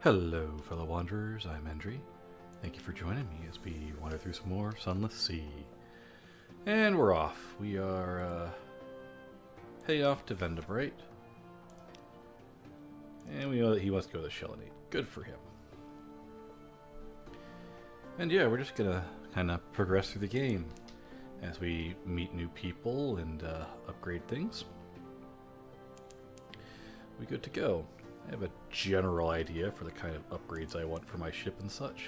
Hello, fellow wanderers. I'm Endri. Thank you for joining me as we wander through some more Sunless Sea. And we're off. We are heading off to Vendabright. And we know that he wants to go to Shellinate. Good for him. And yeah, we're just gonna kind of progress through the game as we meet new people and upgrade things. We good to go. I have a general idea for the kind of upgrades I want for my ship and such,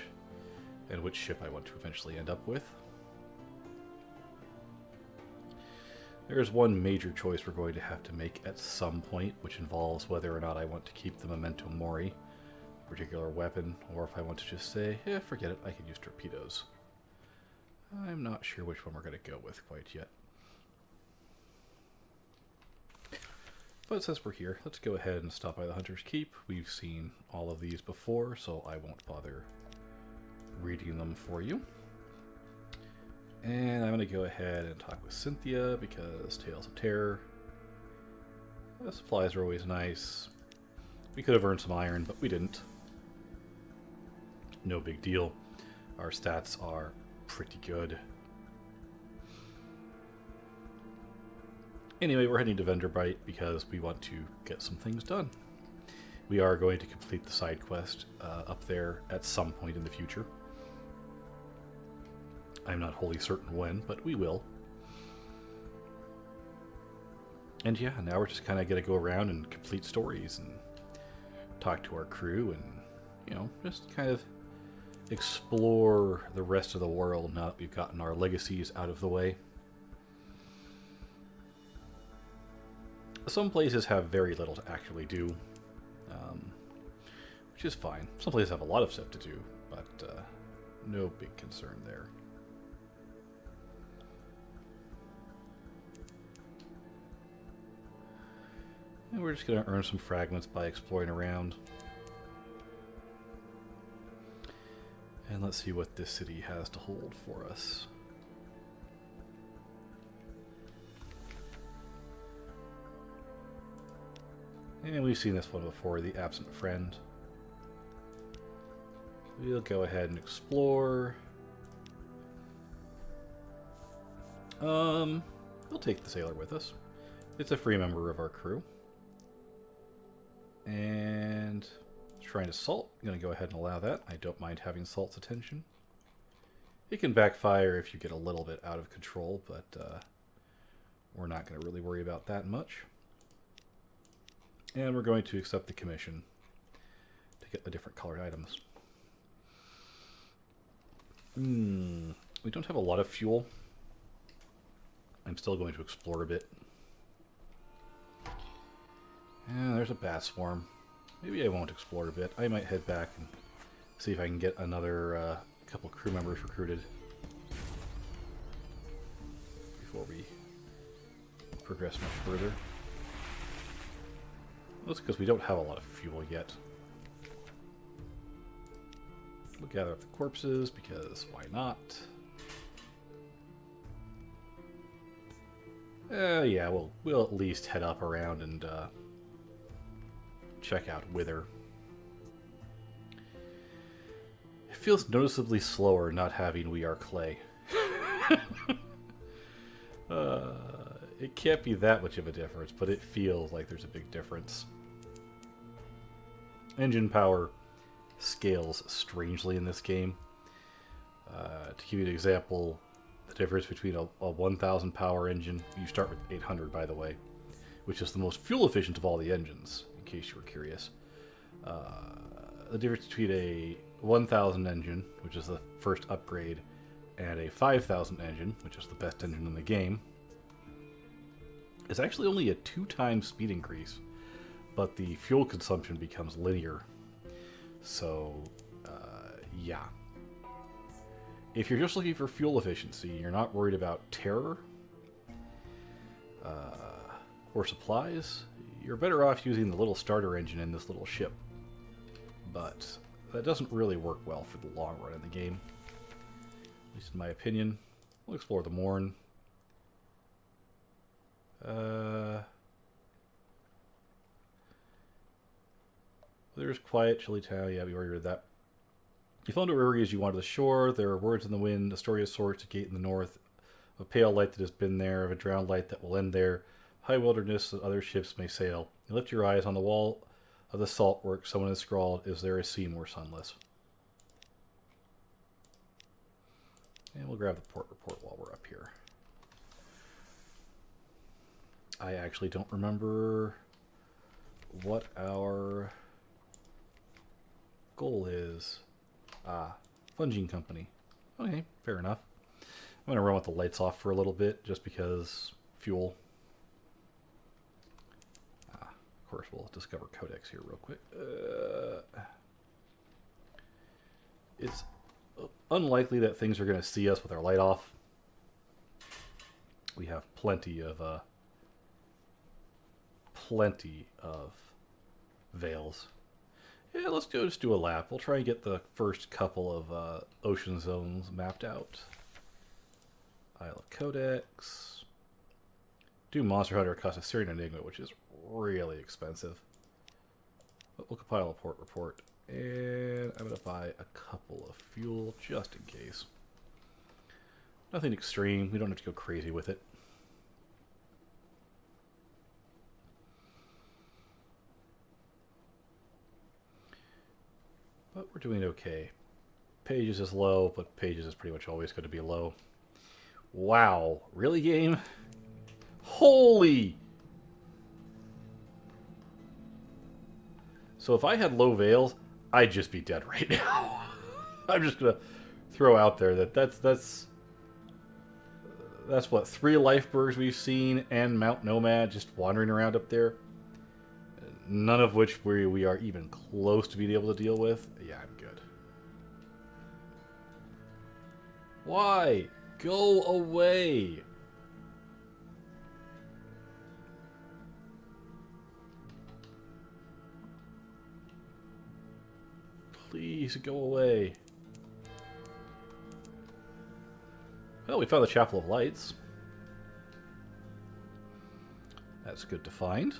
and which ship I want to eventually end up with. There is one major choice we're going to have to make at some point, which involves whether or not I want to keep the Memento Mori, a particular weapon, or if I want to just say, yeah, forget it, I can use torpedoes. I'm not sure which one we're going to go with quite yet. But since we're here, let's go ahead and stop by the Hunter's Keep. We've seen all of these before, so I won't bother reading them for you. And I'm going to go ahead and talk with Cynthia, because Tales of Terror. Supplies are always nice. We could have earned some iron, but we didn't. No big deal. Our stats are pretty good. Anyway, we're heading to Vendabright because we want to get some things done. We are going to complete the side quest up there at some point in the future. I'm not wholly certain when, but we will. And yeah, now we're just kind of going to go around and complete stories and talk to our crew and, you know, just kind of explore the rest of the world now that we've gotten our legacies out of the way. Some places have very little to actually do, which is fine. Some places have a lot of stuff to do, but no big concern there. And we're just going to earn some fragments by exploring around. And let's see what this city has to hold for us. And we've seen this one before, the Absent Friend. We'll go ahead and explore. We'll take the sailor with us. It's a free member of our crew. And Shrine to Salt, I'm going to go ahead and allow that. I don't mind having Salt's attention. It can backfire if you get a little bit out of control, but we're not going to really worry about that much. And we're going to accept the commission to get the different colored items. We don't have a lot of fuel. I'm still going to explore a bit. And there's a bat swarm. Maybe I won't explore a bit. I might head back and see if I can get another couple crew members recruited before we progress much further. That's because we don't have a lot of fuel yet. We'll gather up the corpses, because why not? Yeah, we'll at least head up around and check out Wither. It feels noticeably slower not having We Are Clay. It can't be that much of a difference, but it feels like there's a big difference. Engine power scales strangely in this game. To give you an example, the difference between a 1,000 power engine, you start with 800 by the way, which is the most fuel efficient of all the engines, in case you were curious. The difference between a 1,000 engine, which is the first upgrade, and a 5,000 engine, which is the best engine in the game, is actually only a 2x speed increase, but the fuel consumption becomes linear. So, yeah. If you're just looking for fuel efficiency, you're not worried about terror or supplies, you're better off using the little starter engine in this little ship. But that doesn't really work well for the long run in the game, at least in my opinion. We'll explore the Morn. There's quiet, chilly town. Yeah, we already read that. You found a river as you wandered the shore. There are words in the wind, a story of sorts, a gate in the north, of a pale light that has been there, of a drowned light that will end there. High wilderness that other ships may sail. You lift your eyes on the wall of the salt work. Someone has scrawled, "Is there a sea more sunless?" And we'll grab the port report while we're up here. I actually don't remember what our goal is. Fungine Company. Okay, fair enough. I'm going to run with the lights off for a little bit, just because fuel. Of course, we'll discover Codex here real quick. It's unlikely that things are going to see us with our light off. We have plenty of veils. Yeah, let's just do a lap. We'll try and get the first couple of ocean zones mapped out. Isle of Codex. Do Monster Hunter cost a Syrian Enigma, which is really expensive. But we'll compile a port report. And I'm going to buy a couple of fuel just in case. Nothing extreme. We don't have to go crazy with it. But we're doing okay. Pages is low, but Pages is pretty much always going to be low. Wow. Really, game? Holy! So if I had low veils, I'd just be dead right now. I'm just going to throw out there that that's what, 3 Lifebergs we've seen and Mount Nomad just wandering around up there. None of which we are even close to being able to deal with. Yeah, I'm good. Why? Go away! Please go away. Well, we found the Chapel of Lights. That's good to find.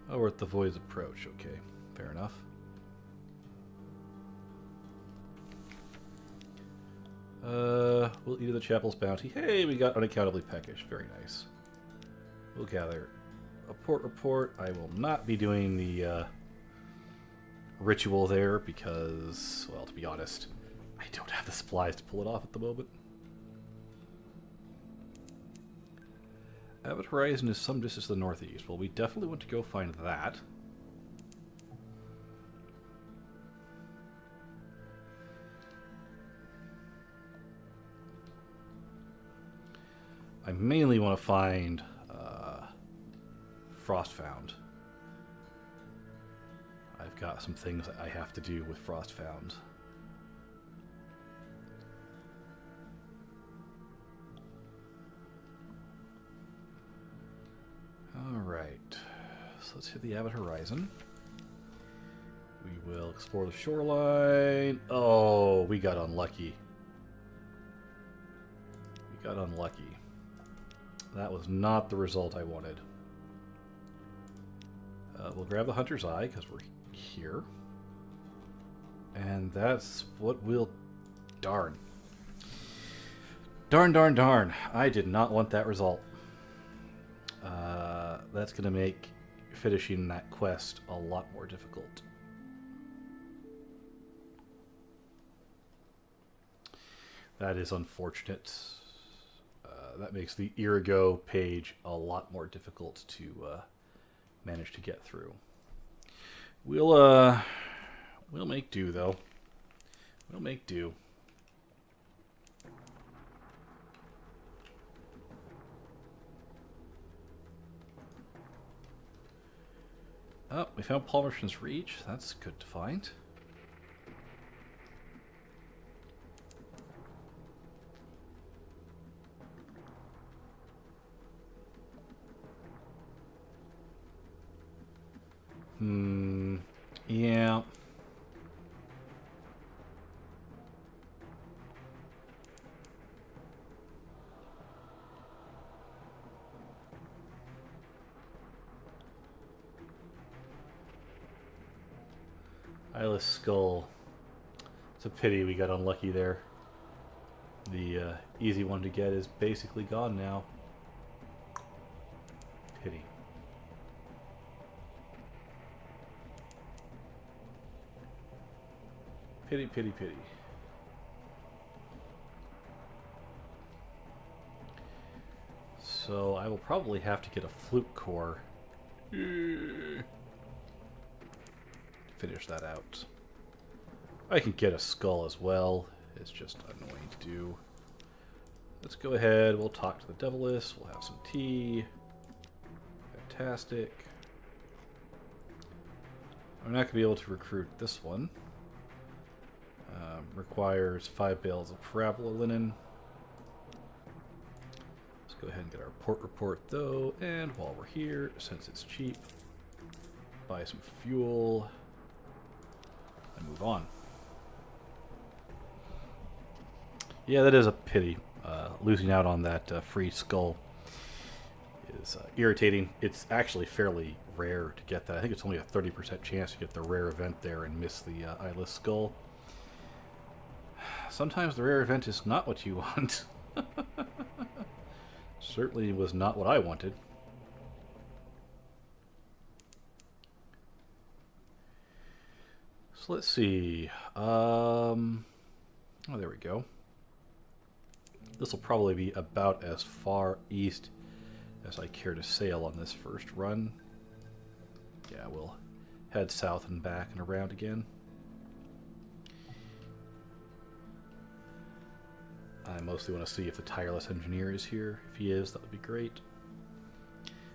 Oh, we're at the Void's Approach. Okay, fair enough. We'll eat of the Chapel's bounty. Hey, we got Unaccountably Peckish. Very nice. We'll gather a port report. I will not be doing the ritual there because, well, to be honest, I don't have the supplies to pull it off at the moment. Abbott Horizon is some distance to the northeast. Well, we definitely want to go find that. I mainly want to find Frostfound. I've got some things that I have to do with Frostfound. Alright, so let's hit the Abbott Horizon. We will explore the shoreline. Oh, we got unlucky. We got unlucky. That was not the result I wanted. We'll grab the Hunter's Eye because we're here. And that's what we'll... Darn. Darn, darn, darn. I did not want that result. That's going to make finishing that quest a lot more difficult. That is unfortunate. That makes the Irigo page a lot more difficult to manage to get through. We'll make do, though. We'll make do. Oh, we found Palmerston's Reach. That's good to find. Yeah. Eyeless Skull. It's a pity we got unlucky there. The easy one to get is basically gone now. Pity. Pity, pity, pity. So I will probably have to get a flute core. Finish that out. I can get a skull as well. It's just annoying to do. Let's go ahead. We'll talk to the Deviless. We'll have some tea. Fantastic. I'm not going to be able to recruit this one. Requires 5 bales of parabola linen. Let's go ahead and get our port report though. And while we're here, since it's cheap, buy some fuel and move on. Yeah, that is a pity. Losing out on that free skull is irritating. It's actually fairly rare to get that. I think it's only a 30% chance to get the rare event there and miss the eyeless skull. Sometimes the rare event is not what you want. Certainly was not what I wanted. So let's see. Oh, there we go. This will probably be about as far east as I care to sail on this first run. Yeah, we'll head south and back and around again. I mostly want to see if the tireless engineer is here. If he is, that would be great.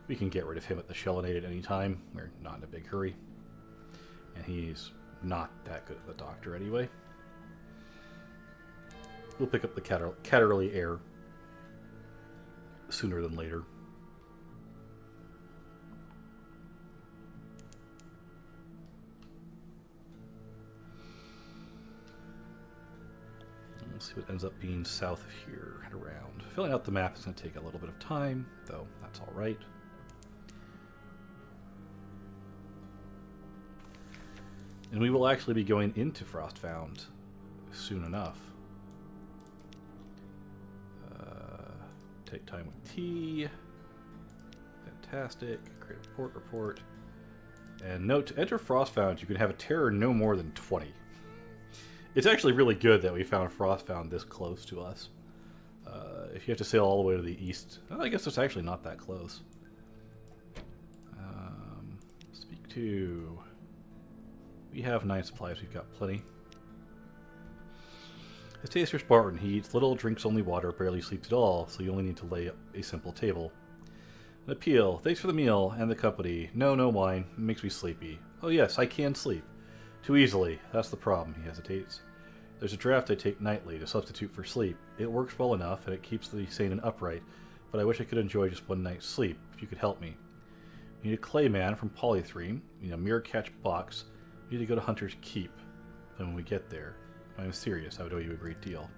We can get rid of him at the Shellonade at any time. We're not in a big hurry. And he's not that good at the doctor anyway. We'll pick up the Catterley heir sooner than later. We'll see what ends up being south of here and around. Filling out the map is going to take a little bit of time, though that's all right. And we will actually be going into Frostfound soon enough. Take time with tea. Fantastic. Create a port report. And note, to enter Frostfound, you can have a terror no more than 20. It's actually really good that we found Frostfound this close to us. If you have to sail all the way to the east, well, I guess it's actually not that close. Speak to... We have 9 supplies, we've got plenty. His taste for Spartan. He eats little, drinks only water, barely sleeps at all, so you only need to lay up a simple table. An appeal. Thanks for the meal and the company. No, no wine. It makes me sleepy. Oh yes, I can sleep. Too easily. That's the problem, he hesitates. There's a draft I take nightly to substitute for sleep. It works well enough, and it keeps the sane and upright, but I wish I could enjoy just one night's sleep, if you could help me. You need a Clayman from Polythreme. You need a Mirror Catch box. You need to go to Hunter's Keep. Then when we get there... I'm serious, I would owe you a great deal.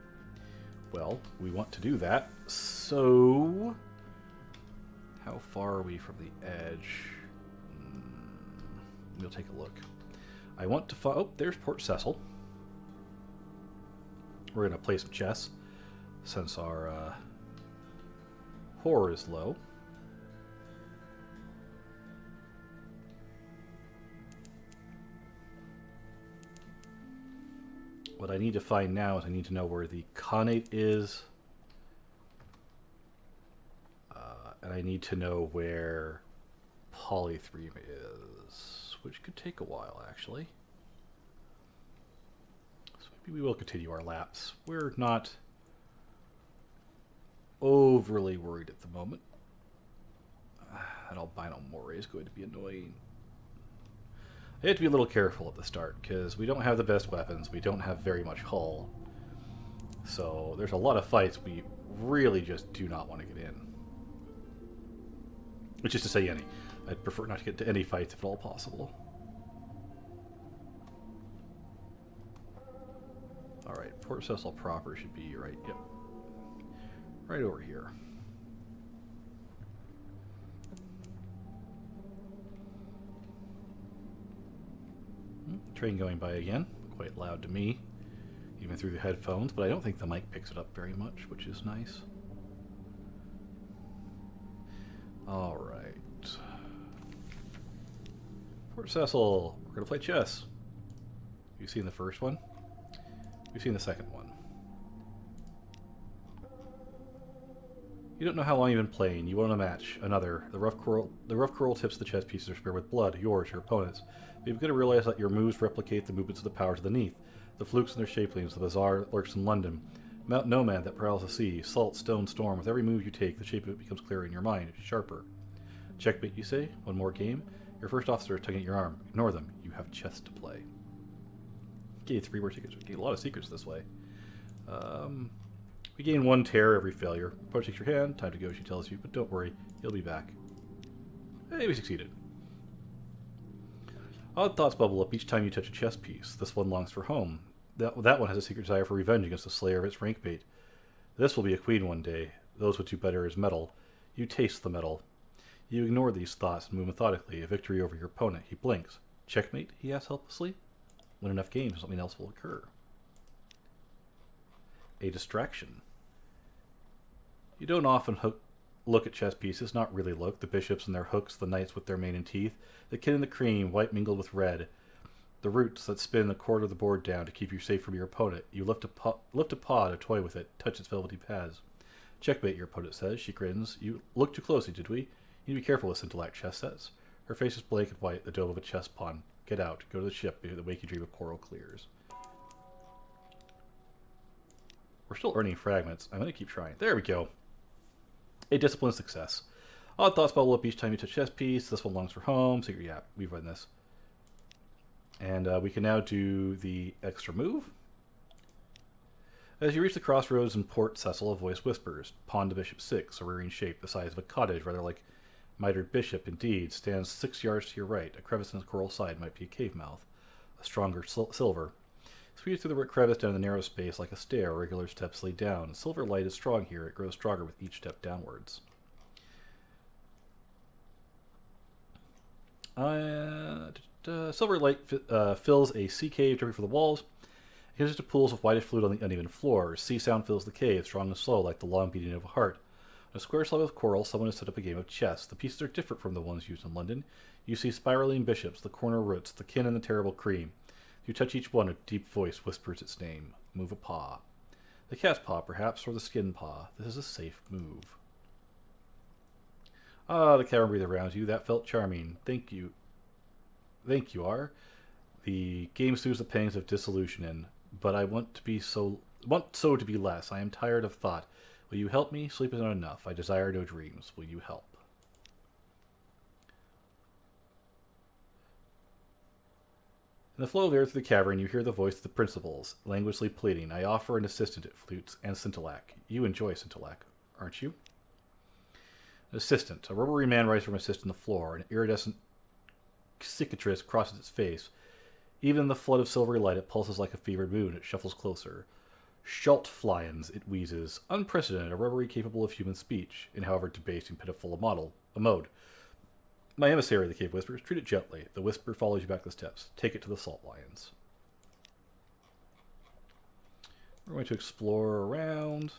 Well, we want to do that, so... How far are we from the edge? We'll take a look. I want to find... Oh, there's Port Cecil. We're going to play some chess, since our horror is low. What I need to find now is I need to know where the Khanate is. And I need to know where Polythreme is, which could take a while, actually. So maybe we will continue our laps. We're not overly worried at the moment. That albino moray is going to be annoying. I have to be a little careful at the start, because we don't have the best weapons, we don't have very much hull. So there's a lot of fights we really just do not want to get in. Which is to say any. I'd prefer not to get to any fights if at all possible. Alright, Port Cecil proper should be right, yep. Right over here. Train going by again. Quite loud to me, even through the headphones, but I don't think the mic picks it up very much, which is nice. Alright. Fort Cecil, we're going to play chess. You've seen the first one? We've seen the second one. You don't know how long you've been playing. You want a match. Another. The rough coral tips the chess pieces are smeared with blood. Yours, your opponent's. But you've got to realize that your moves replicate the movements of the powers underneath. The flukes and their shapelings. The bazaar that lurks in London. Mount Nomad that prowls the sea. Salt, stone, storm. With every move you take, the shape of it becomes clearer in your mind. Sharper. Checkmate, you say? One more game? Your first officer is tugging at your arm. Ignore them. You have chess to play. Okay, 3 more secrets. Okay, a lot of secrets this way. We gain 1 terror every failure. Approach takes your hand. Time to go, she tells you. But don't worry, he'll be back. Hey, we succeeded. Odd thoughts bubble up each time you touch a chess piece. This one longs for home. That one has a secret desire for revenge against the slayer of its rankmate. This will be a queen one day. Those would do better as metal. You taste the metal. You ignore these thoughts and move methodically. A victory over your opponent. He blinks. Checkmate? He asks helplessly. Win enough games, something else will occur. A distraction. You don't often look at chess pieces, not really look. The bishops and their hooks, the knights with their mane and teeth, the kid and the cream, white mingled with red, the roots that spin the quarter of the board down to keep you safe from your opponent. You lift a paw to toy with it, touch its velvety pads. Checkmate, your opponent says. She grins. You looked too closely, did we? You need to be careful with Scintillate, chess says. Her face is blank and white, the dome of a chess pawn. Get out. Go to the ship. The wakey dream of coral clears. We're still earning fragments. I'm going to keep trying. There we go. A disciplined success. Odd thoughts bubble up each time you touch chess piece. This one longs for home. Secret, yeah, we've run this. And we can now do the extra move. As you reach the crossroads in Port Cecil, a voice whispers. Pawn to bishop 6, a rearing shape the size of a cottage, rather like mitred bishop indeed, stands 6 yards to your right. A crevice in its coral side might be a cave mouth. A stronger silver. Sweeps through the crevice down the narrow space like a stair, regular steps lead down. Silver light is strong here. It grows stronger with each step downwards. Silver light fills a sea cave dripping from the walls. It gives to pools of whitish fluid on the uneven floor. Sea sound fills the cave, strong and slow like the long beating of a heart. On a square slab of coral, someone has set up a game of chess. The pieces are different from the ones used in London. You see spiraling bishops, the corner roots, the kin and the terrible cream. You touch each one, a deep voice whispers its name. Move a paw. The cat's paw, perhaps, or the skin paw. This is a safe move. Ah, the cavern breathed around you. That felt charming. Thank you. Thank you, R. The game soothes the pangs of disillusion but I want to be to be less. I am tired of thought. Will you help me? Sleep is not enough. I desire no dreams. Will you help? In the flow of air through the cavern, you hear the voice of the principals, languidly pleading. I offer an assistant at flutes and Scintillate. You enjoy Scintillate, aren't you? An assistant. A rubbery man rises from a cyst on the floor. An iridescent cicatrice crosses its face. Even in the flood of silvery light, it pulses like a fevered moon. It shuffles closer. Schultfliens, it wheezes. Unprecedented, a rubbery capable of human speech, in however debased and pitiful a mode. My emissary, the cave whispers. Treat it gently. The whisper follows you back the steps. Take it to the salt lions. We're going to explore around.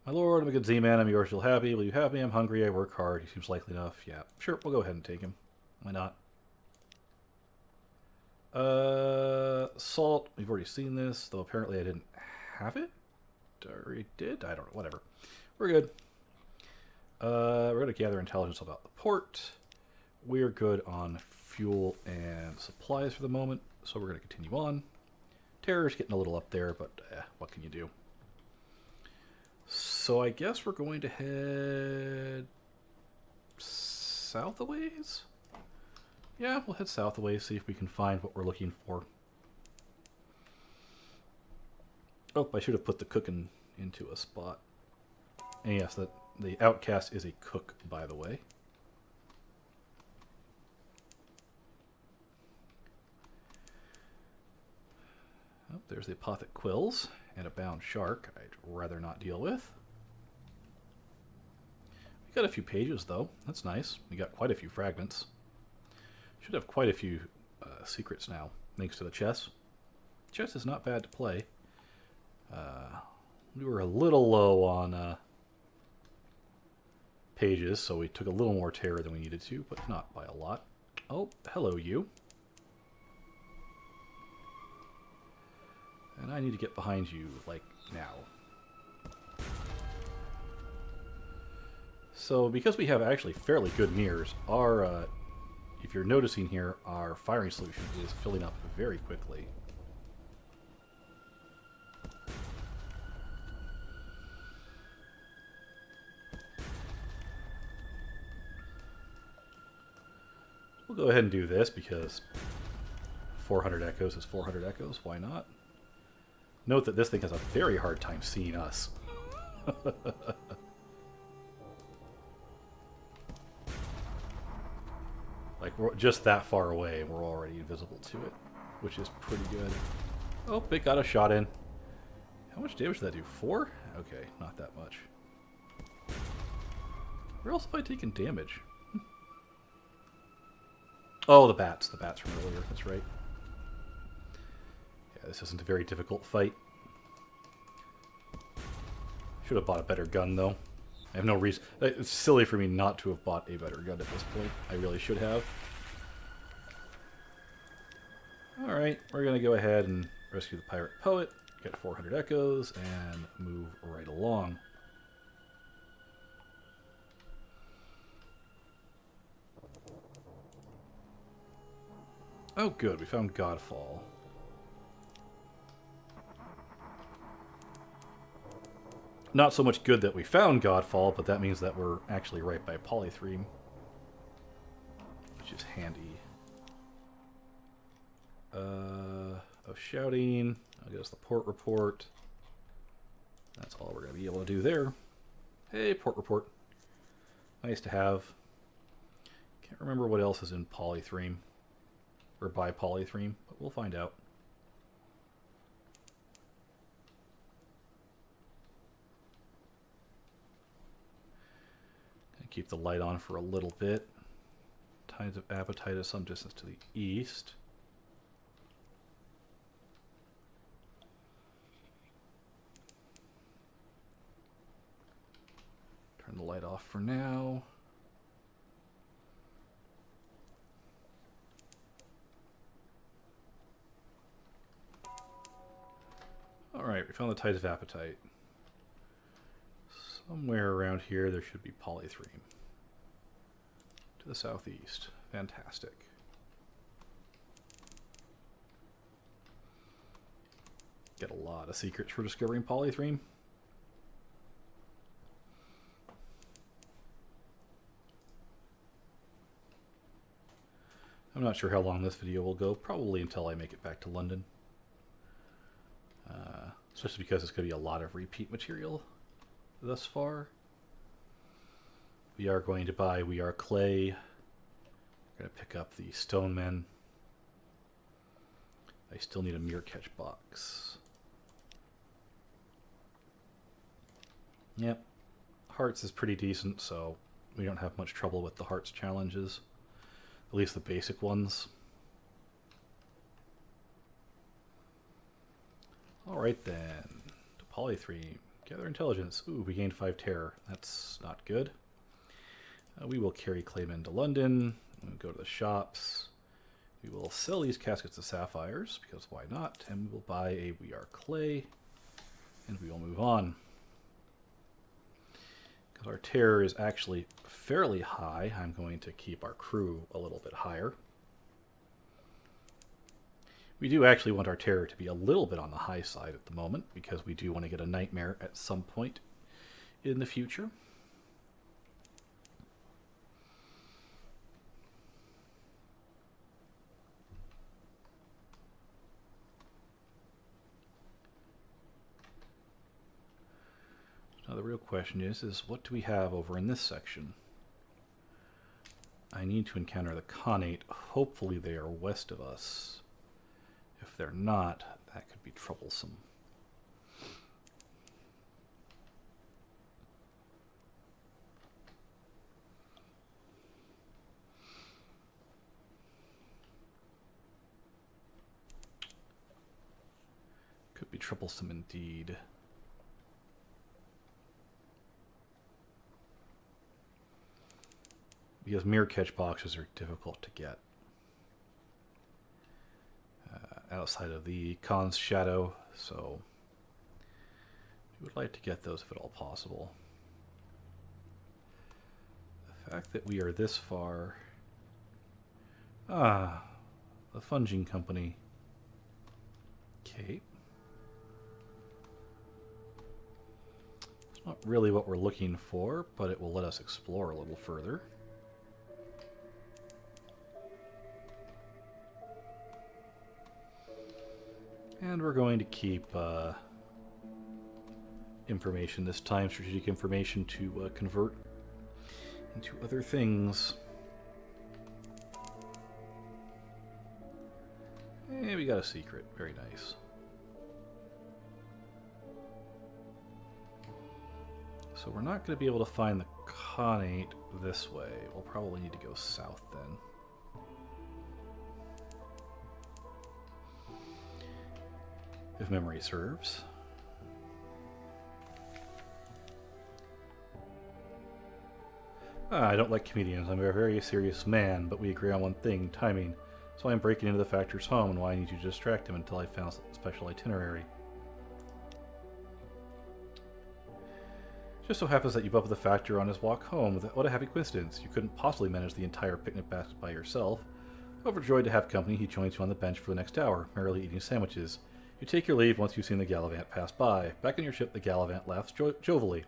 My lord, I'm a good Z-man. I'm yours. You'll happy. Will you have me? I'm hungry. I work hard. He seems likely enough. Yeah, sure. We'll go ahead and take him. Why not? Salt. We've already seen this, though apparently I didn't have it. Or I did? I don't know. Whatever. We're good. We're going to gather intelligence about the port. We're good on fuel and supplies for the moment, so we're going to continue on. Terror's getting a little up there, but what can you do? So I guess we're going to head south a ways? Yeah, we'll head south a ways, see if we can find what we're looking for. Oh, I should have put the cooking into a spot. And yes, the outcast is a cook, by the way. Oh, there's the apothic quills and a bound shark I'd rather not deal with. We got a few pages, though. That's nice. We got quite a few fragments. Should have quite a few secrets now, thanks to the chess. Chess is not bad to play. We were a little low on pages, so we took a little more terror than we needed to, but not by a lot. Oh, hello you. And I need to get behind you, like, now. So, because we have actually fairly good mirrors, our, if you're noticing here, our firing solution is filling up very quickly. We'll go ahead and do this because 400 echoes is 400 echoes. Why not? Note that this thing has a very hard time seeing us. Like, we're just that far away and we're already invisible to it, which is pretty good. Oh, it got a shot in. How much damage did that do? 4? Okay, not that much. Where else have I taken damage? Oh, the bats. The bats from earlier. That's right. Yeah, this isn't a very difficult fight. Should have bought a better gun, though. I have no reason. It's silly for me not to have bought a better gun at this point. I really should have. Alright, we're going to go ahead and rescue the pirate poet, get 400 echoes, and move right along. Oh good, we found Godfall. Not so much good that we found Godfall, but that means that we're actually right by Polythreme, which is handy. Of shouting, I guess the port report. That's all we're going to be able to do there. Hey, port report. Nice to have. Can't remember what else is in Polythreme, or by Polythreme, but we'll find out. Keep the light on for a little bit. Tides of Appetite is some distance to the east. Turn the light off for now. Alright, we found the Tides of Appetite. Somewhere around here there should be Polythreme. To the southeast. Fantastic. Get a lot of secrets for discovering Polythreme. I'm not sure how long this video will go. Probably until I make it back to London. Especially because it's going to be a lot of repeat material thus far. We are going to buy We Are Clay. We're going to pick up the Stone Men. I still need a mirror catch box. Yep. Hearts is pretty decent, so we don't have much trouble with the Hearts challenges. At least the basic ones. Alright then. To Polythreme. Gather intelligence. Ooh, we gained 5 terror. That's not good. We will carry Clayman to London. We'll go to the shops. We will sell these caskets of sapphires, because why not? And we will buy a We Are Clay. And we will move on. Because our terror is actually fairly high, I'm going to keep our crew a little bit higher. We do actually want our terror to be a little bit on the high side at the moment, because we do want to get a nightmare at some point in the future. Now the real question is what do we have over in this section? I need to encounter the Khanate. Hopefully they are west of us. If they're not, that could be troublesome. Could be troublesome indeed. Because mirror catch boxes are difficult to get. Outside of the Khan's Shadow, so we would like to get those if at all possible. The fact that we are this far... Ah, the Funging Company. Okay. It's not really what we're looking for, but it will let us explore a little further. And we're going to keep information this time, strategic information, to convert into other things. And we got a secret. Very nice. So we're not going to be able to find the Khanate this way. We'll probably need to go south then. If memory serves. I don't like comedians. I'm a very serious man, but we agree on one thing, timing. So I'm breaking into the Factor's home, and why I need you to distract him until I found a special itinerary. Just so happens that you bump the Factor on his walk home. What a happy coincidence. You couldn't possibly manage the entire picnic basket by yourself. Overjoyed to have company, he joins you on the bench for the next hour, merrily eating sandwiches. You take your leave once you've seen the Gallivant pass by. Back on your ship, the Gallivant laughs jovially.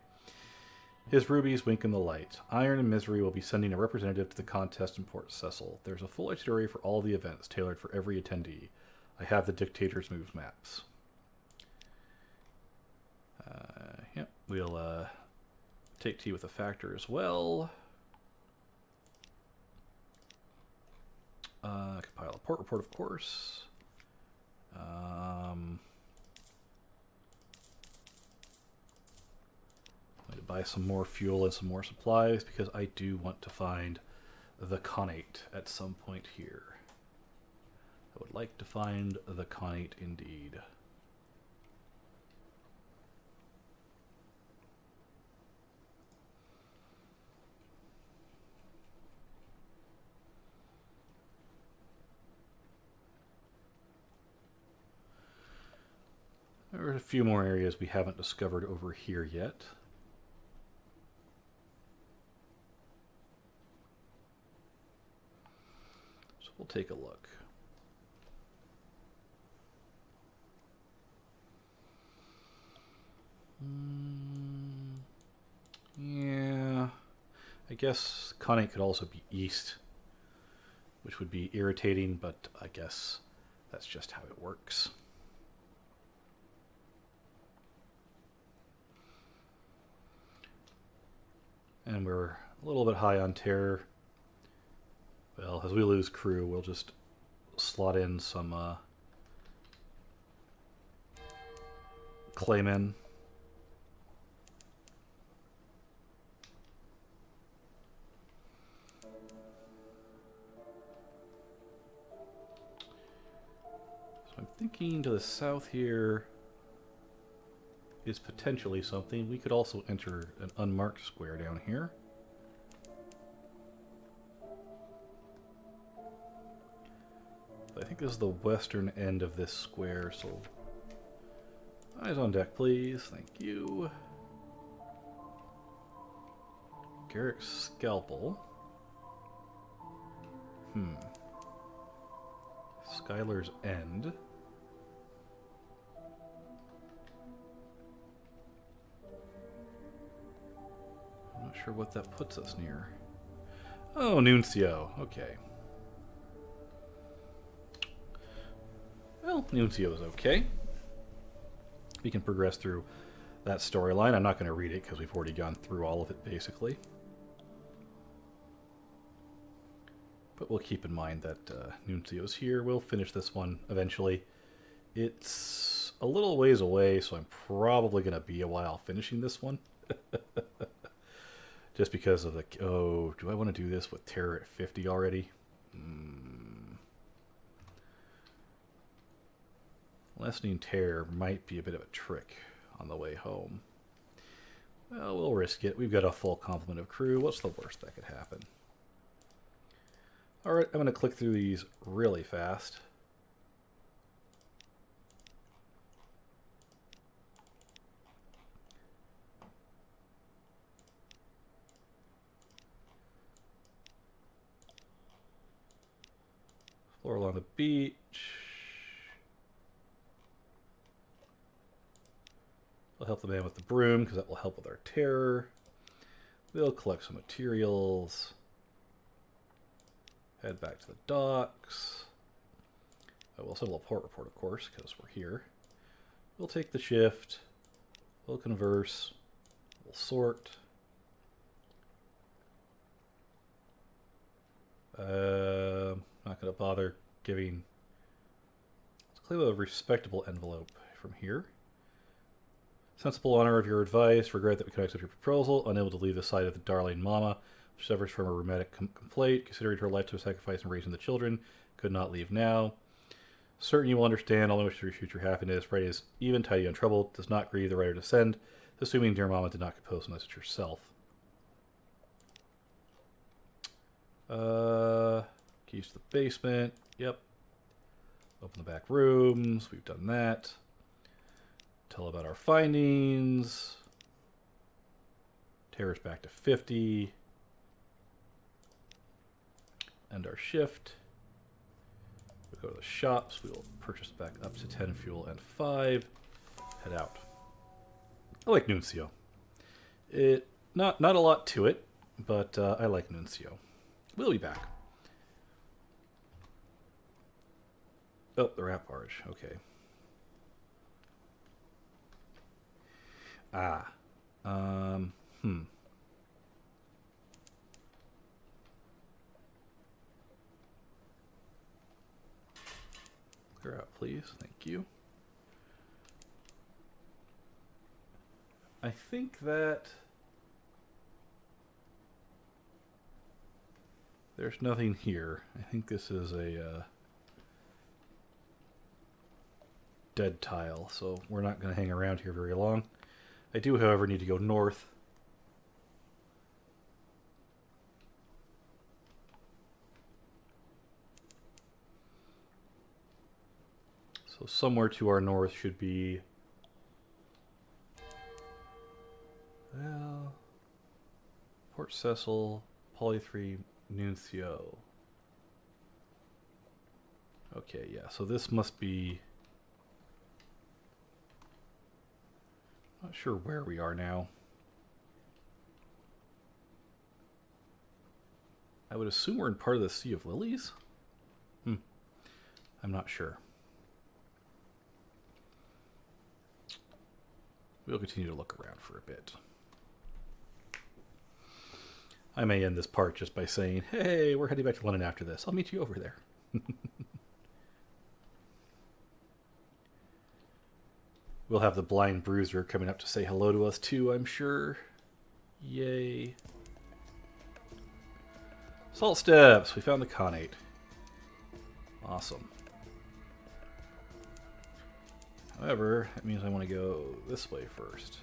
His rubies wink in the light. Iron and Misery will be sending a representative to the contest in Port Cecil. There's a full itinerary for all the events, tailored for every attendee. I have the Dictator's Moves maps. Yep, we'll take tea with the Factor as well. Compile a port report, of course. I'm going to buy some more fuel and some more supplies because I do want to find the Khanate at some point here. I would like to find the Khanate indeed. There are a few more areas we haven't discovered over here yet. So we'll take a look. Yeah, I guess Khanate could also be east, which would be irritating, but I guess that's just how it works. And we're a little bit high on terror. Well, as we lose crew, we'll just slot in some claymen. So I'm thinking to the south here is potentially something. We could also enter an unmarked square down here. I think this is the western end of this square, so eyes on deck, please. Thank you. Garrick's Scalpel. Skylar's End. I'm not sure what that puts us near. Oh, Nuncio. Okay. Well, Nuncio is okay. We can progress through that storyline. I'm not going to read it because we've already gone through all of it, basically. But we'll keep in mind that Nuncio's here. We'll finish this one eventually. It's a little ways away, so I'm probably going to be a while finishing this one. Just because of the... Oh, do I want to do this with terror at 50 already? Lessening terror might be a bit of a trick on the way home. Well, we'll risk it. We've got a full complement of crew. What's the worst that could happen? Alright, I'm going to click through these really fast. Explore along the beach. We'll help the man with the broom because that will help with our terror. We'll collect some materials. Head back to the docks. We'll settle a port report, of course, because we're here. We'll take the shift. We'll converse. We'll sort. Not going to bother giving... Let's claim a respectable envelope from here. Sensible honor of your advice. Regret that we cannot accept your proposal. Unable to leave the side of the darling mama, which suffers from a rheumatic complaint. Considering her life to a sacrifice in raising the children. Could not leave now. Certain you will understand. Only wish to refute your happiness. Right is even, tidy, untroubled. Does not grieve the writer to send. Assuming dear mama did not compose the message herself. Keys to the basement. Yep. Open the back rooms. We've done that. Tell about our findings. Terror's back to 50. End our shift. We go to the shops. We will purchase back up to 10 fuel and 5. Head out. I like Nuncio. Not a lot to it, but I like Nuncio. We'll be back. Oh, the rat barge. Okay. Clear out, please. Thank you. I think that there's nothing here. I think this is a dead tile, so we're not going to hang around here very long. I do, however, need to go north. So somewhere to our north should be... Well... Port Cecil, Poly 3, Nuncio. Okay, yeah, so this must be... Not sure where we are now. I would assume we're in part of the Sea of Lilies? I'm not sure. We'll continue to look around for a bit. I may end this part just by saying, hey, we're heading back to London after this. I'll meet you over there. We'll have the blind bruiser coming up to say hello to us too, I'm sure. Yay. Salt steps. We found the Khanate. Awesome. However, that means I want to go this way first.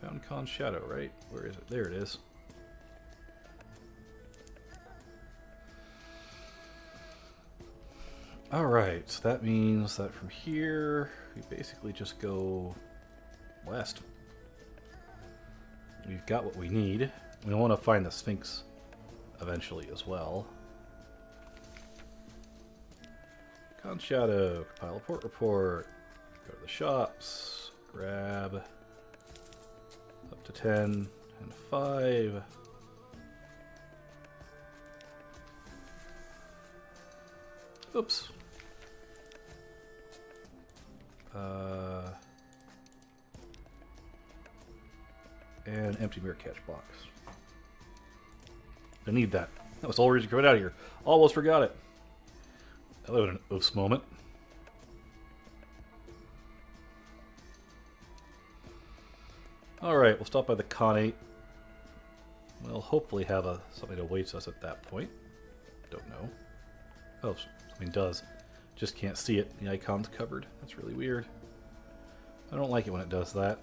Found Khan's shadow, right? Where is it? There it is. Alright, so that means that from here, we basically just go west. We've got what we need. We want to find the Sphinx eventually as well. Con Shadow, compile a port report, go to the shops, grab up to 10 and 5. Oops. And empty mirror catch box. I need that. That was the whole reason to come out of here. Almost forgot it. That was an oops moment. Alright, we'll stop by the Khanate. We'll hopefully have something that awaits us at that point. Don't know. Oh, something does. Just can't see it. The icon's covered. That's really weird. I don't like it when it does that.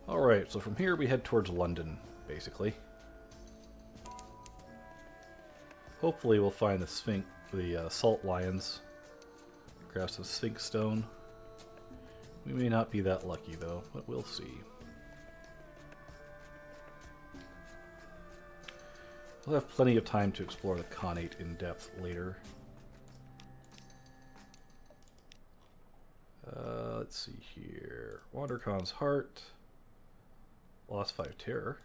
Alright, so from here we head towards London, basically. Hopefully we'll find the salt lions. Grab some Sphinx stone. We may not be that lucky though, but we'll see. We'll have plenty of time to explore the Khanate in depth later. Let's see here. WanderCon's Heart. Lost 5 Terror.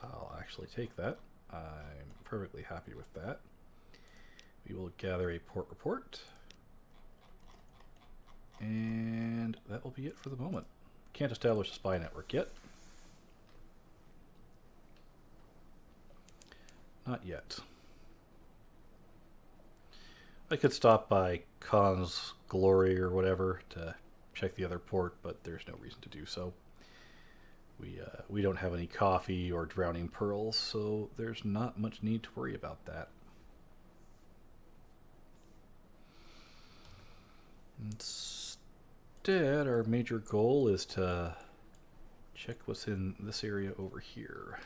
I'll actually take that. I'm perfectly happy with that. We will gather a port report. And that will be it for the moment. Can't establish a spy network yet. Not yet. I could stop by Khan's Glory or whatever to check the other port, but there's no reason to do so. We don't have any coffee or drowning pearls, so there's not much need to worry about that. Instead, our major goal is to check what's in this area over here.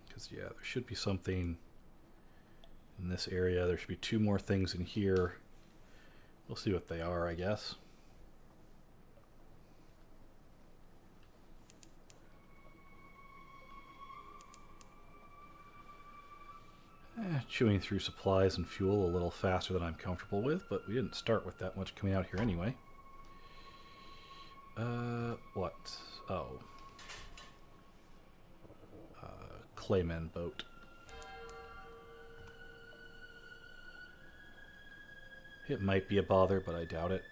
Because, yeah, there should be something in this area. There should be 2 more things in here. We'll see what they are, I guess. Chewing through supplies and fuel a little faster than I'm comfortable with, but we didn't start with that much coming out here anyway. What? Oh. Clayman boat. It might be a bother, but I doubt it.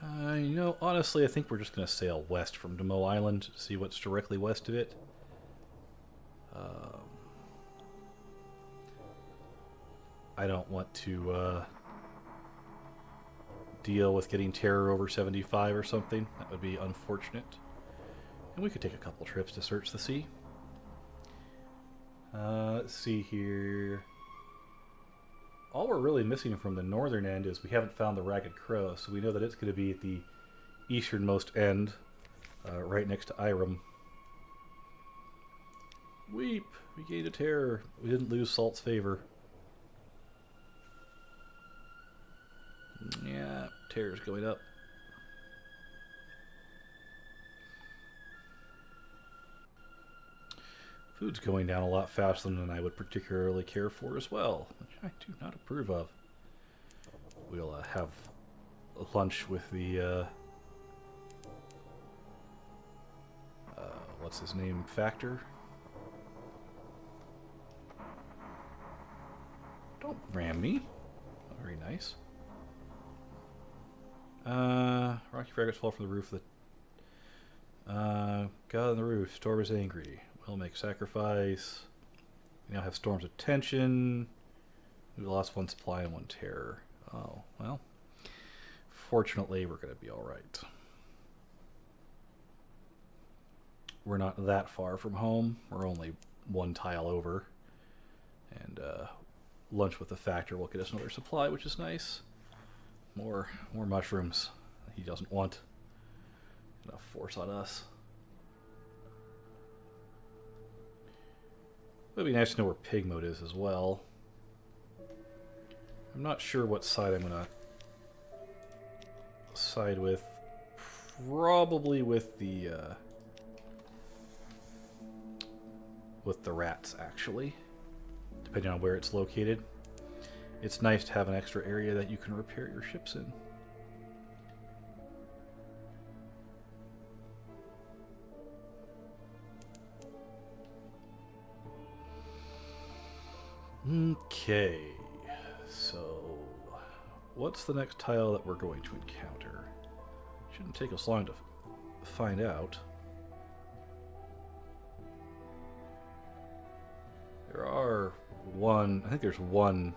You know, honestly, I think we're just going to sail west from Demo Island to see what's directly west of it. I don't want to deal with getting terror over 75 or something. That would be unfortunate. And we could take a couple trips to search the sea. Let's see here. All we're really missing from the northern end is we haven't found the Ragged Crow, so we know that it's going to be at the easternmost end, right next to Irem. Weep! We gained a terror. We didn't lose Salt's favor. Yeah, terror's going up. Food's going down a lot faster than I would particularly care for as well, which I do not approve of. We'll have lunch with the, what's his name, Factor? Don't ram me. Oh, very nice. Rocky fragments fall from the roof. God on the roof. Storm is angry. We'll make sacrifice. We now have Storm's attention. We lost 1 supply and 1 terror. Oh, well. Fortunately, we're going to be alright. We're not that far from home. We're only 1 tile over. And lunch with the Factor will get us another supply, which is nice. More mushrooms. He doesn't want enough force on us. It would be nice to know where pig mode is as well. I'm not sure what side I'm gonna side with. Probably with the rats, actually, depending on where it's located. It's nice to have an extra area that you can repair your ships in. Okay, so what's the next tile that we're going to encounter? Shouldn't take us long to find out. I think there's one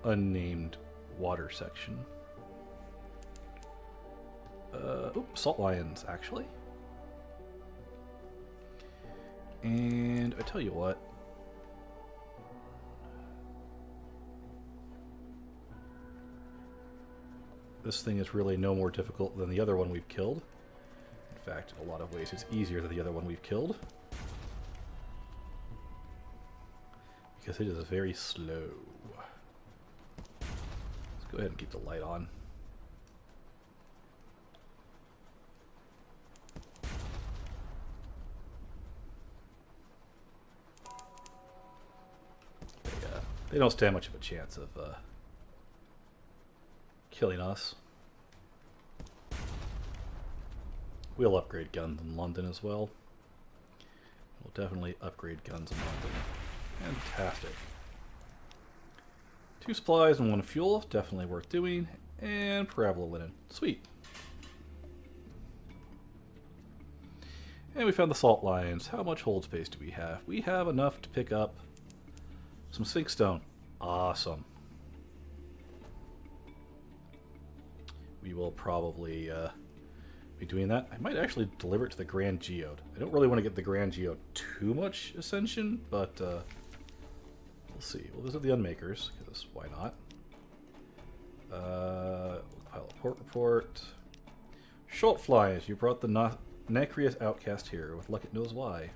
unnamed water section. Salt lions, actually. And I tell you what. This thing is really no more difficult than the other one we've killed. In fact, in a lot of ways, it's easier than the other one we've killed. Because it is very slow. Let's go ahead and keep the light on. They don't stand much of a chance of killing us. We'll upgrade guns in London as well. We'll definitely upgrade guns in London. Fantastic. 2 supplies and 1 fuel, definitely worth doing. And parabola linen. Sweet. And we found the salt lions. How much hold space do we have? We have enough to pick up some Sphinx stone. Awesome. We will probably be doing that. I might actually deliver it to the Grand Geode. I don't really want to get the Grand Geode too much ascension, but we'll see. We'll visit the Unmakers, because why not? We'll compile a port report. Schult flies. You brought the Nacreous outcast here. With luck it knows why.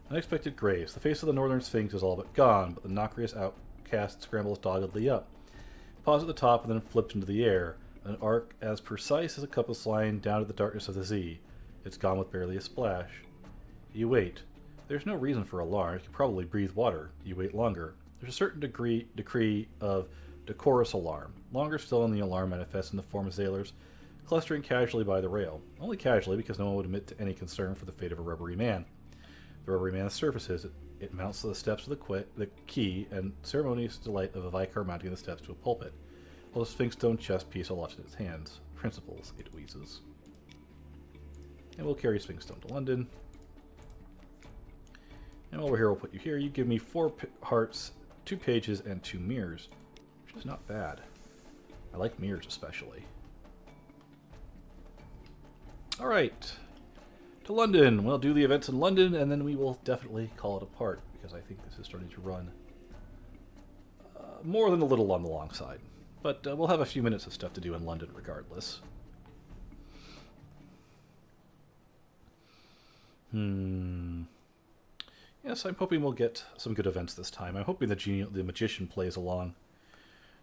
Unexpected graves. The face of the Northern Sphinx is all but gone, but the Nacreous outcast scrambles doggedly up. Paws at the top and then flips into the air. An arc as precise as a compass line down to the darkness of the sea. It's gone with barely a splash. You wait. There's no reason for alarm. You can probably breathe water. You wait longer. There's a certain decree of decorous alarm. Longer still, and the alarm manifests in the form of sailors clustering casually by the rail. Only casually, because no one would admit to any concern for the fate of a rubbery man. The rubbery man surfaces. It mounts to the steps of the quay, and ceremonious delight of a vicar mounting the steps to a pulpit. While the Sphinx stone chess piece aloft in its hands. Principles, it wheezes. And we'll carry Sphinx stone to London. And while we're here, we'll put you here. You give me 4 hearts, 2 pages, and 2 mirrors. Which is not bad. I like mirrors especially. Alright. To London. We'll do the events in London, and then we will definitely call it a part, because I think this is starting to run more than a little on the long side. But we'll have a few minutes of stuff to do in London regardless. Yes, I'm hoping we'll get some good events this time. I'm hoping the Magician plays along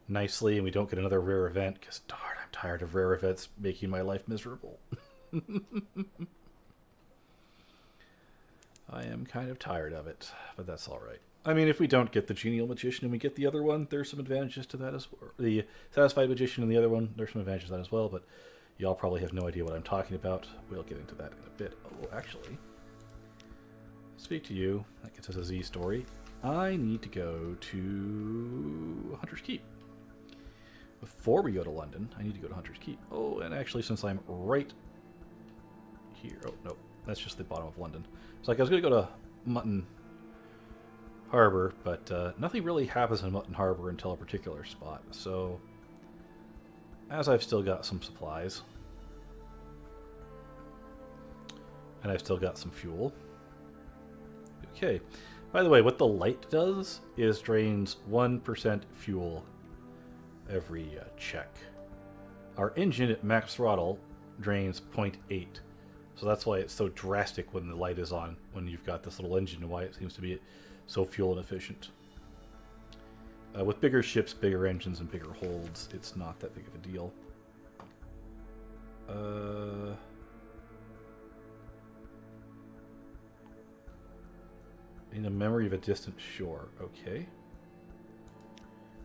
nicely and we don't get another rare event, because darn, I'm tired of rare events making my life miserable. I am kind of tired of it, but that's alright. I mean, if we don't get the Genial Magician and we get the other one, there's some advantages to that as well. The Satisfied Magician and the other one, there's some advantages to that as well, but y'all probably have no idea what I'm talking about. We'll get into that in a bit. Oh, actually, speak to you. That gets us a Z story. I need to go to Hunter's Keep. Before we go to London, I need to go to Hunter's Keep. Oh, and actually, since I'm right here... Oh, no, that's just the bottom of London. It's like I was going to go to Mutton Harbor, but nothing really happens in Mutton Harbor until a particular spot. So, as I've still got some supplies, and I've still got some fuel. Okay. By the way, what the light does is drains 1% fuel every check. Our engine at max throttle drains 0.8. So that's why it's so drastic when the light is on, when you've got this little engine, and why it seems to be so fuel inefficient. With bigger ships, bigger engines, and bigger holds, it's not that big of a deal. In a memory of a distant shore. Okay.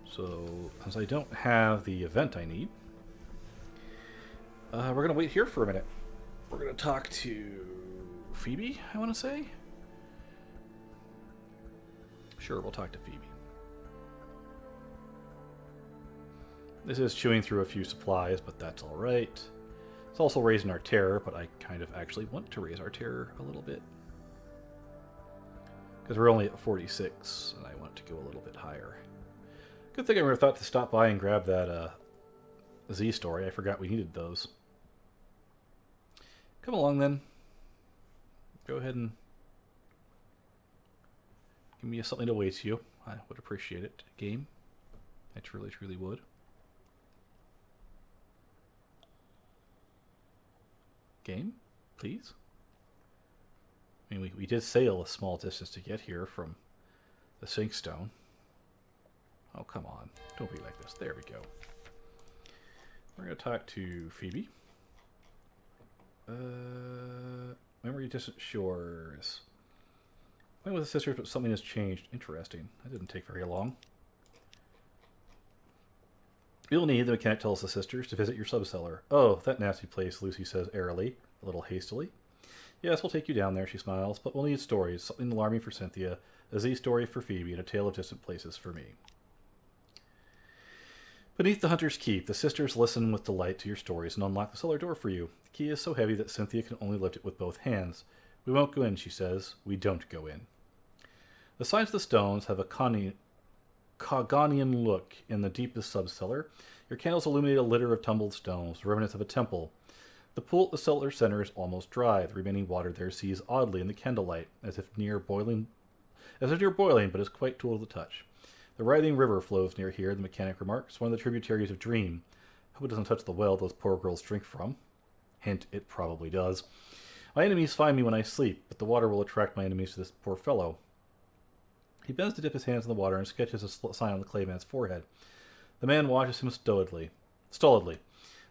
So, since I don't have the event I need, we're going to wait here for a minute. We're going to talk to Phoebe, I want to say. Sure, we'll talk to Phoebe. This is chewing through a few supplies, but that's alright. It's also raising our terror, but I kind of actually want to raise our terror a little bit. Because we're only at 46, and I want to go a little bit higher. Good thing I never thought to stop by and grab that Z story. I forgot we needed those. Come along then. Go ahead and give me something to wait you. I would appreciate it. Game. I truly, truly would. Game, please. I mean, we did sail a small distance to get here from the Sinkstone. Oh, come on. Don't be like this. There we go. We're going to talk to Phoebe. Memory distant shores. Playing with the sisters, but something has changed. Interesting. That didn't take very long. You'll need, the mechanic tells the sisters, to visit your subcellar. Oh, that nasty place, Lucy says airily, a little hastily. Yes, we'll take you down there, she smiles, but we'll need stories. Something alarming for Cynthia, a Z story for Phoebe, and a tale of distant places for me. Beneath the Hunter's Keep, the sisters listen with delight to your stories and unlock the cellar door for you. The key is so heavy that Cynthia can only lift it with both hands. We won't go in, she says. We don't go in. The sides of the stones have a Cogonian look in the deepest subcellar. Your candles illuminate a litter of tumbled stones, remnants of a temple. The pool at the cellar center is almost dry. The remaining water there sees oddly in the candlelight, as if near boiling, but is quite cool to the touch. The writhing river flows near here, the mechanic remarks, one of the tributaries of Dream. Hope it doesn't touch the well those poor girls drink from. Hint, it probably does. My enemies find me when I sleep, but the water will attract my enemies to this poor fellow. He bends to dip his hands in the water and sketches a sign on the clayman's forehead. The man watches him stolidly. The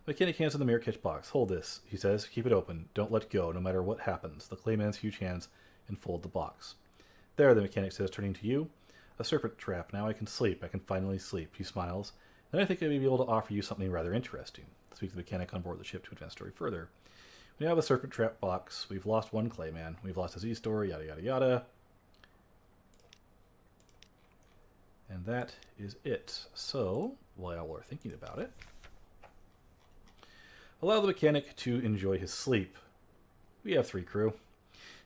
mechanic hands him the mirror catch box. Hold this, he says. Keep it open. Don't let go, no matter what happens. The clayman's huge hands enfold the box. There, the mechanic says, turning to you. A serpent trap. Now I can sleep. I can finally sleep. He smiles. Then I think I may be able to offer you something rather interesting. Speaks the mechanic on board the ship to advance the story further. We now have a serpent trap box. We've lost one clayman. We've lost a Z story, yada yada yada. And that is it. So, while we're thinking about it, allow the mechanic to enjoy his sleep. We have 3 crew.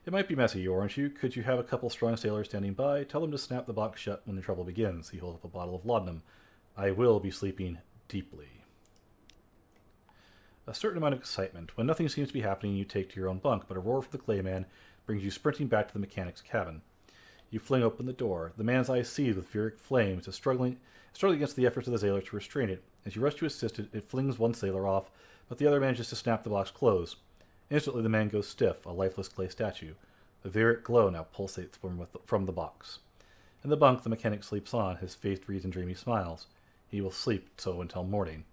It might be messy, aren't you? Could you have a couple strong sailors standing by? Tell them to snap the box shut when the trouble begins. He holds up a bottle of laudanum. I will be sleeping deeply. A certain amount of excitement. When nothing seems to be happening, you take to your own bunk, but a roar from the clayman brings you sprinting back to the mechanic's cabin. You fling open the door. The man's eyes seethe with furic flames, struggling against the efforts of the sailor to restrain it. As you rush to assist it, it flings one sailor off, but the other manages to snap the box closed. Instantly, the man goes stiff, a lifeless clay statue. The viric glow now pulsates from the box. In the bunk, the mechanic sleeps on, his face wreathed in dreamy smiles. He will sleep so until morning.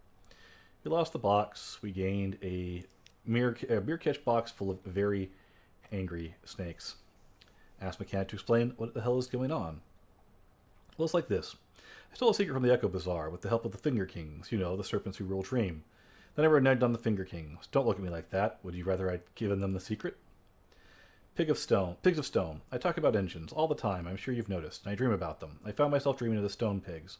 We lost the box. We gained a mirror catch box full of very angry snakes. Asked mechanic to explain what the hell is going on. Well, it's like this. I stole a secret from the Echo Bazaar with the help of the Finger Kings, you know, the serpents who rule Dream. Then I reneged on the Finger Kings. Don't look at me like that. Would you rather I'd given them the secret? Pigs of stone. I talk about engines all the time. I'm sure you've noticed. And I dream about them. I found myself dreaming of the stone pigs.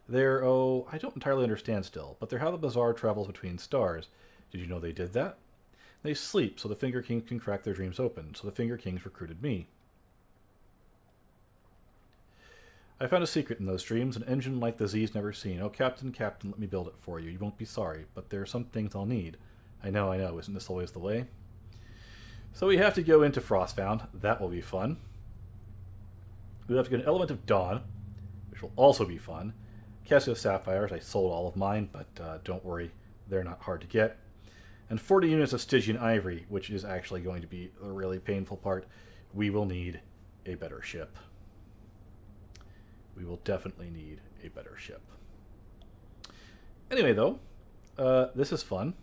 They're, I don't entirely understand still, but they're how the bazaar travels between stars. Did you know they did that? They sleep, so the Finger Kings can crack their dreams open. So the Finger Kings recruited me. I found a secret in those dreams, an engine like the Z's never seen. Oh, Captain, let me build it for you. You won't be sorry, but there are some things I'll need. I know. Isn't this always the way? So we have to go into Frostbound. That will be fun. We'll have to get an Element of Dawn, which will also be fun. Casio Sapphires. I sold all of mine, but don't worry. They're not hard to get. And 40 units of Stygian Ivory, which is actually going to be the really painful part. We will need a better ship. We will definitely need a better ship. Anyway, though, this is fun.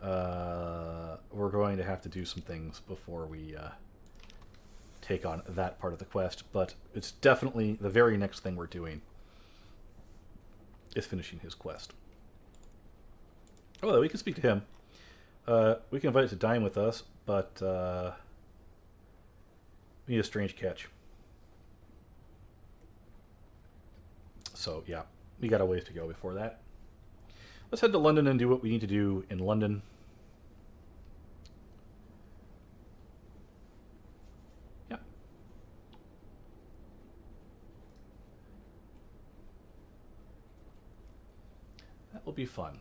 We're going to have to do some things before we take on that part of the quest, but it's definitely the very next thing we're doing is finishing his quest. Oh, we can speak to him. We can invite it to dine with us, but we need a strange catch. So, yeah, we got a ways to go before that. Let's head to London and do what we need to do in London. Yeah. be fun.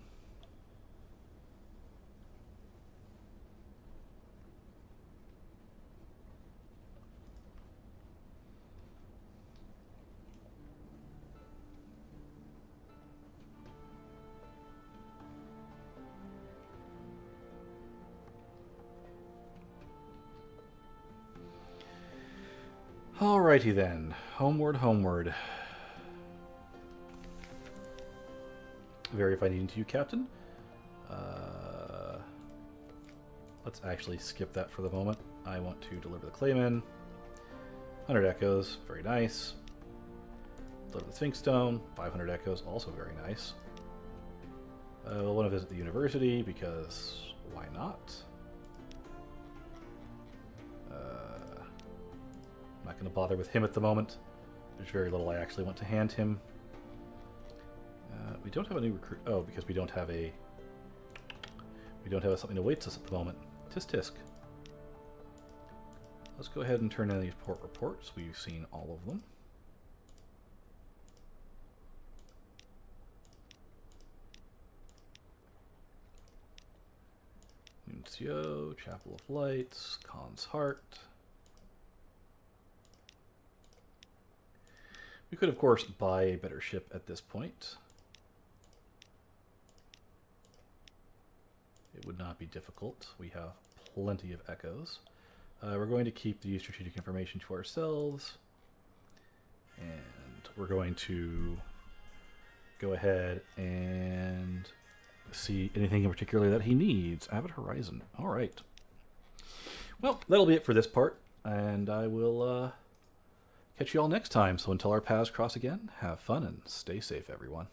Alrighty then. Homeward, homeward. Verify needing to you, Captain. Let's actually skip that for the moment. I want to deliver the Clayman. 100 echoes, very nice. Deliver the Sphinx Stone, 500 echoes, also very nice. We'll want to visit the university because why not? I'm not going to bother with him at the moment. There's very little I actually want to hand him. We don't have a new recruit. Oh, because we don't have something that awaits us at the moment. Tisk tisk. Let's go ahead and turn in these port reports. We've seen all of them. Nuncio, Chapel of Lights, Khan's Heart. We could, of course, buy a better ship at this point. It would not be difficult. We have plenty of echoes. We're going to keep the strategic information to ourselves. And we're going to go ahead and see anything in particular that he needs. Avid Horizon. All right. Well, that'll be it for this part. And I will catch you all next time. So until our paths cross again, have fun and stay safe, everyone.